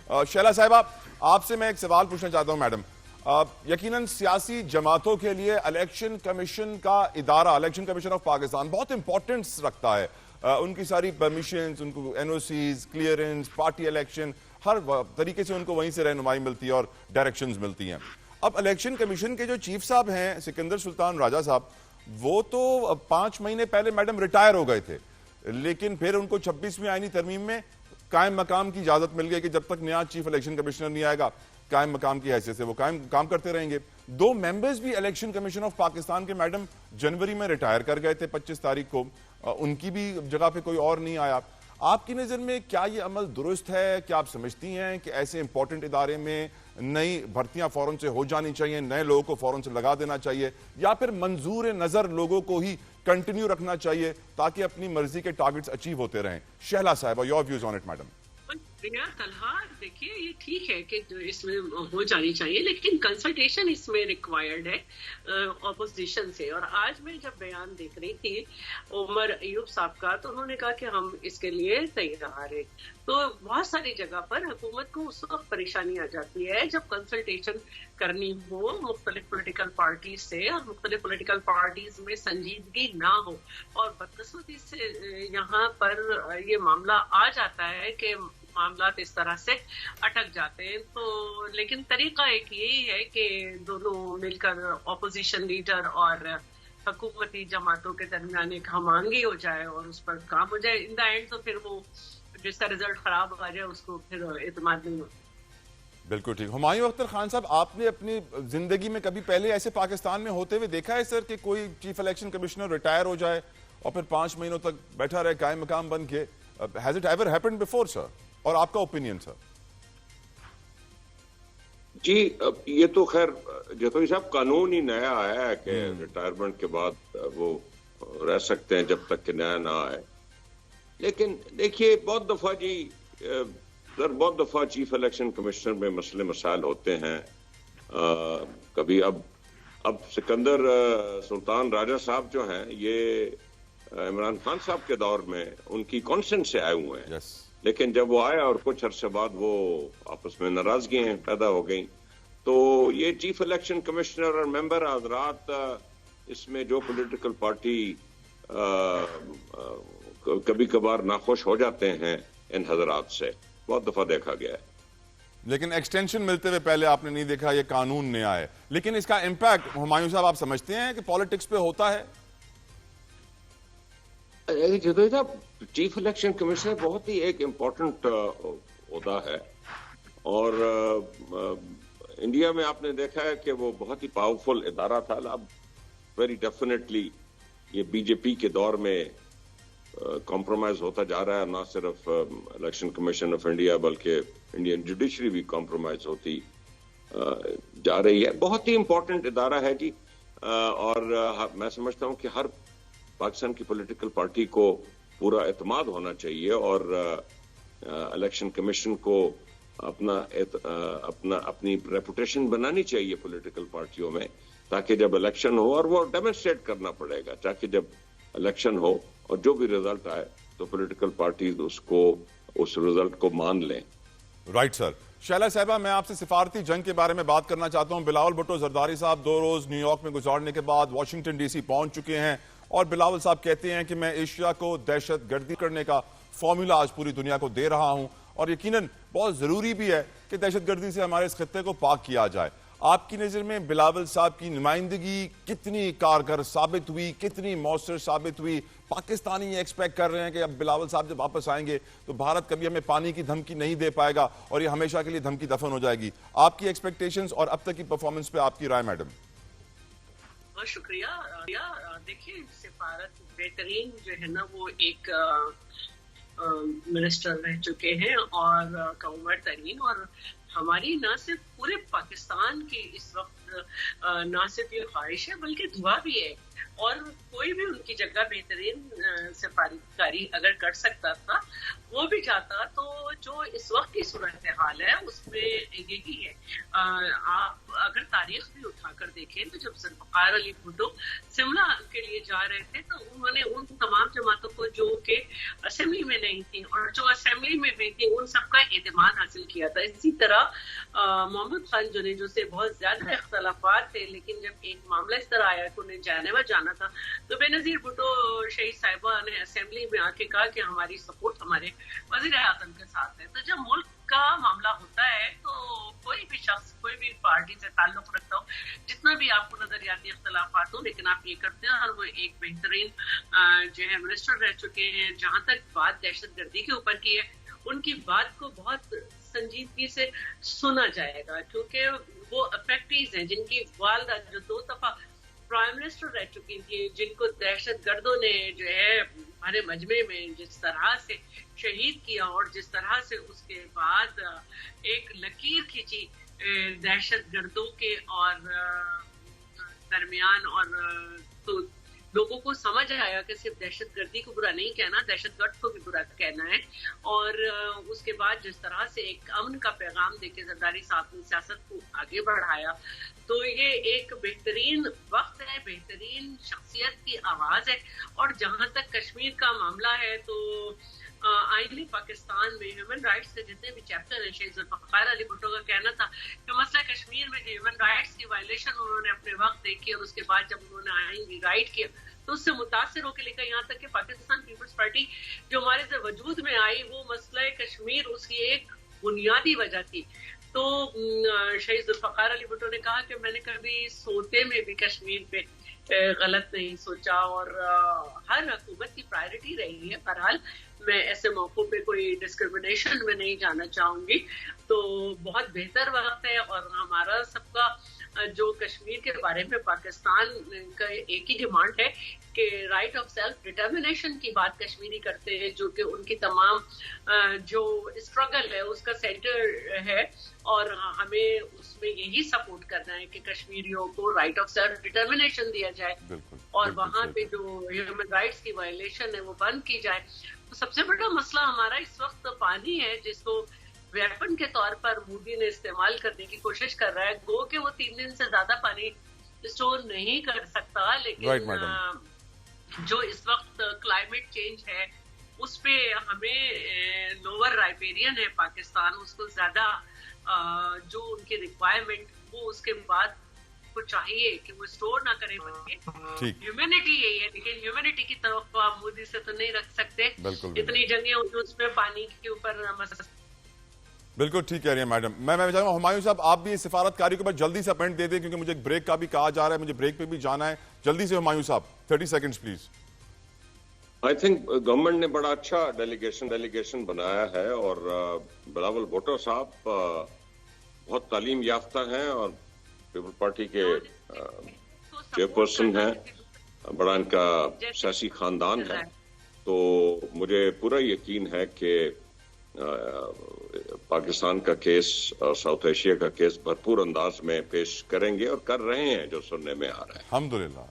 शैला साहिबा, आपसे मैं एक सवाल पूछना चाहता हूं मैडम। यकीनन सियासी जमातों के लिए इलेक्शन कमीशन का इदारा, इलेक्शन कमीशन ऑफ पाकिस्तान, बहुत इंपॉर्टेंस रखता है। उनकी सारी परमिशंस, उनको एनओसीज, क्लियरेंस, पार्टी इलेक्शन, हर तरीके से उनको वहीं से रहनुमाई मिलती है और डायरेक्शंस मिलती हैं। अब इलेक्शन कमीशन के जो चीफ साहब हैं सिकंदर सुल्तान राजा साहब, वो तो 5 महीने पहले मैडम रिटायर हो गए थे, लेकिन फिर उनको 26वीं आईनी तरमीम में कायम मकाम की इजाजत मिल गई कि जब तक नया चीफ इलेक्शन कमिश्नर नहीं आएगा, कायम मकाम की हैसियत से वो कायम काम करते रहेंगे। 2 मेंबर्स भी इलेक्शन कमीशन ऑफ पाकिस्तान के मैडम जनवरी में रिटायर कर गए थे 25 तारीख को, उनकी भी जगह पे कोई और नहीं आया। आपकी नज़र में क्या ये अमल दुरुस्त है? क्या आप समझती हैं कि ऐसे इंपॉर्टेंट इदारे में नई भर्तियां फौरन से हो जानी चाहिए, नए लोगों को फौरन से लगा देना चाहिए, या फिर मंजूर नज़र लोगों को ही कंटिन्यू रखना चाहिए ताकि अपनी मर्जी के टारगेट्स अचीव होते रहें? शहला साहिबा, your views on it madam. Talha, देखिए ये ठीक है कि जो इसमें हो जानी चाहिए, लेकिन कंसल्टेशन इसमें रिक्वायर्ड है ऑपोजिशन से। और आज मैं जब बयान देख रही थी उमर अयूब साहब का, तो उन्होंने कहा कि हम इसके लिए तैयार हैं। तो बहुत सारी जगह पर हुकूमत को उस वक्त परेशानी आ जाती है जब कंसल्टेशन करनी हो मुख्तलिफ पोलिटिकल पार्टीज से, और मुख्तलिफ पोलिटिकल पार्टीज में संजीदगी ना हो। और बदकिस्मती से यहाँ पर ये मामला आ जाता है कि मामला इस तरह से अटक जाते हैं। तो लेकिन तरीका एक यही है कि दोनों मिलकर ऑपोजिशन लीडर और हुकूमती जमातों के दरमियान एक हमांगी हो जाए और उस पर काम हो जाए। इन द एंड तो फिर वो जिसका रिजल्ट खराब आ जाए उसको फिर एतमाद नहीं होता। बिल्कुल ठीक। हुमायूं अख्तर खान साहब, आपने अपनी जिंदगी में कभी पहले ऐसे पाकिस्तान में होते हुए देखा है सर कि कोई चीफ इलेक्शन कमिश्नर रिटायर हो जाए और फिर 5 महीनों तक बैठा रहे कायम मकाम बन के? Has it ever happened before sir? और आपका ओपिनियन सर? जी, ये तो खैर जतोई साहब कानून ही नया आया है कि रिटायरमेंट के बाद वो रह सकते हैं जब तक कि नया ना आए। लेकिन देखिए, बहुत दफा चीफ इलेक्शन कमिश्नर में मसले मसाइल होते हैं। कभी अब सिकंदर सुल्तान राजा साहब जो हैं, ये इमरान खान साहब के दौर में उनकी कॉन्सेंट से आए हुए हैं। लेकिन जब वो आया और कुछ अरसे बाद वो आपस में नाराजगी पैदा हो गई, तो ये चीफ इलेक्शन कमिश्नर और मेंबर हजरात इसमें जो पॉलिटिकल पार्टी कभी कभार नाखुश हो जाते हैं इन हजरात से, बहुत दफा देखा गया है। लेकिन एक्सटेंशन मिलते हुए पहले आपने नहीं देखा, ये कानून नया है। लेकिन इसका इम्पैक्ट हुमायूं साहब आप समझते हैं कि पॉलिटिक्स पे होता है? जदोई साहब, चीफ इलेक्शन कमिश्नर बहुत ही एक इम्पोर्टेंट ओहदा है, और इंडिया में आपने देखा है कि वो बहुत ही पावरफुल इदारा था। अब वेरी डेफिनेटली ये बीजेपी के दौर में कॉम्प्रोमाइज होता जा रहा है। ना सिर्फ इलेक्शन कमीशन ऑफ इंडिया बल्कि इंडियन जुडिशरी भी कॉम्प्रोमाइज होती जा रही है। बहुत ही इम्पोर्टेंट इदारा है जी, और मैं समझता हूँ कि हर पाकिस्तान की पॉलिटिकल पार्टी को पूरा एतमाद होना चाहिए, और इलेक्शन कमीशन को अपनी रेपुटेशन बनानी चाहिए पॉलिटिकल पार्टियों में, ताकि जब इलेक्शन हो, और वो डेमोन्स्ट्रेट करना पड़ेगा, ताकि जब इलेक्शन हो और जो भी रिजल्ट आए तो पॉलिटिकल पार्टीज उस रिजल्ट को मान लें। Right sir. शैला साहिबा, मैं आपसे सिफारती जंग के बारे में बात करना चाहता हूं। बिलावल भुट्टो जरदारी साहब 2 रोज न्यूयॉर्क में गुजारने के बाद वाशिंगटन डीसी पहुंच चुके हैं, और बिलावल साहब कहते हैं कि मैं एशिया को दहशत गर्दी करने का फॉर्मूला आज पूरी दुनिया को दे रहा हूं, और यकीनन बहुत जरूरी भी है कि दहशत गर्दी से हमारे इस खित्ते को पाक किया जाए। आपकी नजर में बिलावल साहब की नुमाइंदगी कितनी कारगर साबित हुई, कितनी मौसर साबित हुई? पाकिस्तानी ये एक्सपेक्ट कर रहे हैं कि अब बिलावल साहब जब वापस आएंगे तो भारत कभी हमें पानी की धमकी नहीं दे पाएगा और ये हमेशा के लिए धमकी दफन हो जाएगी। आपकी एक्सपेक्टेशंस और अब तक की परफॉर्मेंस पे आपकी राय मैडम? बहुत शुक्रिया। देखिए, सिफारत बेहतरीन जो है ना, वो एक मिनिस्टर रह चुके हैं और कमर तरीन, और हमारी ना सिर्फ पूरे पाकिस्तान की इस वक्त ना सिर्फ ये ख्वाहिश है बल्कि दुआ भी है, और कोई भी उनकी जगह बेहतरीन सिफारिशकारी अगर कर सकता था वो भी चाहता। तो जो इस वक्त की सूरत हाल है उसमें यही है, آپ اگر تاریخ بھی اٹھا کر دیکھیں تو جب ذوالفقار علی بھٹو شملہ کے لیے جا رہے تھے تو انہوں نے ان تمام جماعتوں کو جو کہ اسمبلی میں نہیں تھی اور جو اسمبلی میں بھی تھی ان سب کا اعتماد حاصل کیا تھا. اسی طرح محمد خان جنیجو سے بہت زیادہ اختلافات تھے, لیکن جب ایک معاملہ اس طرح آیا کہ انہیں جنیوا جانا تھا تو بے نظیر بھٹو شہید صاحبہ نے اسمبلی میں آ کے کہا کہ ہماری سپورٹ ہمارے وزیر اعظم کے ساتھ ہے. تو جب ملک کا معاملہ ہوتا ہے تو کوئی بھی شخص کوئی بھی پارٹی سے تعلق رکھتا ہو, جتنا بھی آپ کو نظریاتی اختلافات ہو, لیکن آپ یہ کرتے ہیں. اور وہ ایک بہترین جو ہے منسٹر رہ چکے ہیں. جہاں تک بات دہشت گردی کے اوپر کی ہے, ان کی بات کو بہت سنجیدگی سے سنا جائے گا, کیونکہ وہ افیکٹیز ہیں جن کی والدہ جو 2 دفعہ پرائم منسٹر رہ چکی تھی, جن کو دہشت گردوں نے جو ہے ہمارے مجمع میں جس طرح سے شہید کیا اور جس طرح سے اس کے بعد ایک لکیر کھینچی دہشت گردوں کے اور درمیان, اور تو لوگوں کو سمجھ آیا کہ صرف دہشت گردی کو برا نہیں کہنا, دہشت گرد کو بھی برا کہنا ہے. اور اس کے بعد جس طرح سے ایک امن کا پیغام دے کے زرداری صاحب نے سیاست کو آگے بڑھایا, تو یہ ایک بہترین وقت ہے, بہترین شخصیت کی آواز ہے. اور جہاں تک کشمیر کا معاملہ ہے تو آئین پاکستان میں ہیومن رائٹس کے جتنے بھی چیپٹر ہیں, شہید ذوالفقار علی بھٹو کا کہنا تھا کہ مسئلہ کشمیر میں ہیومن رائٹس کی وائلیشن انہوں نے اپنے وقت دیکھی, اور اس کے بعد جب انہوں نے آئین ری رائٹ کیا تو اس سے متاثر ہو کے لکھا. یہاں تک کہ پاکستان پیپلز پارٹی جو ہمارے سے وجود میں آئی, وہ مسئلہ کشمیر اس کی ایک بنیادی وجہ تھی. تو شہید ذوالفقار علی بھٹو نے کہا کہ میں نے کبھی سوتے میں بھی کشمیر پہ غلط نہیں سوچا, اور ہر حکومت کی پرائرٹی رہی ہے. بہرحال میں ایسے موقعوں پہ کوئی ڈسکرمنیشن میں نہیں جانا چاہوں گی. تو بہت بہتر وقت ہے, اور ہمارا سب کا جو کشمیر کے بارے میں پاکستان کا ایک ہی ڈیمانڈ ہے کہ رائٹ آف سیلف ڈٹرمنیشن کی بات کشمیری کرتے ہیں, جو کہ ان کی تمام جو اسٹرگل ہے اس کا سینٹر ہے, اور ہمیں اس میں یہی سپورٹ کرنا ہے کہ کشمیریوں کو رائٹ آف سیلف ڈٹرمنیشن دیا جائے, اور وہاں پہ جو ہیومن رائٹس کی وائلیشن ہے وہ بند کی جائے. تو سب سے بڑا مسئلہ ہمارا اس وقت پانی ہے, جس کو ویپن کے طور پر مودی نے استعمال کرنے کی کوشش کر رہا ہے. گو کہ وہ 3 دن سے زیادہ پانی اسٹور نہیں کر سکتا, لیکن جو اس وقت کلائمیٹ چینج ہے اس پہ ہمیں لوور رائبیرین ہے پاکستان, اس کو زیادہ جو ان کی ریکوائرمنٹ وہ اس کے بعد کو چاہیے کہ وہ اسٹور نہ کرے, بلکہ ہیومینٹی یہی ہے. لیکن ہیومینٹی کی توقع آپ مودی سے تو نہیں رکھ سکتے, اتنی جنگیں اس میں پانی کے اوپر. بالکل ٹھیک کہہ رہی ہیں میڈم. میں چاہتا ہوں ہمایوں صاحب آپ بھی سفارتکاری کے اوپر جلدی سے اپوائنٹ دے دیں, کیونکہ مجھے ایک بریک کا بھی کہا جا رہا ہے, مجھے بریک پہ بھی جانا ہے. جلدی سے ہمایوں صاحب 30 seconds please. I think government نے بڑا اچھا ڈیلیگیشن بنایا ہے, اور بلاول بھٹو صاحب بہت تعلیم یافتہ ہیں اور پیپل پارٹی کے چیئرپرسن ہیں, بڑا ان کا سیاسی خاندان ہے. تو مجھے پورا یقین ہے کہ پاکستان کا کیس اور ساؤتھ ایشیا کا کیس بھرپور انداز میں پیش کریں گے, اور کر رہے ہیں جو سننے میں آ رہا ہے. الحمدللہ.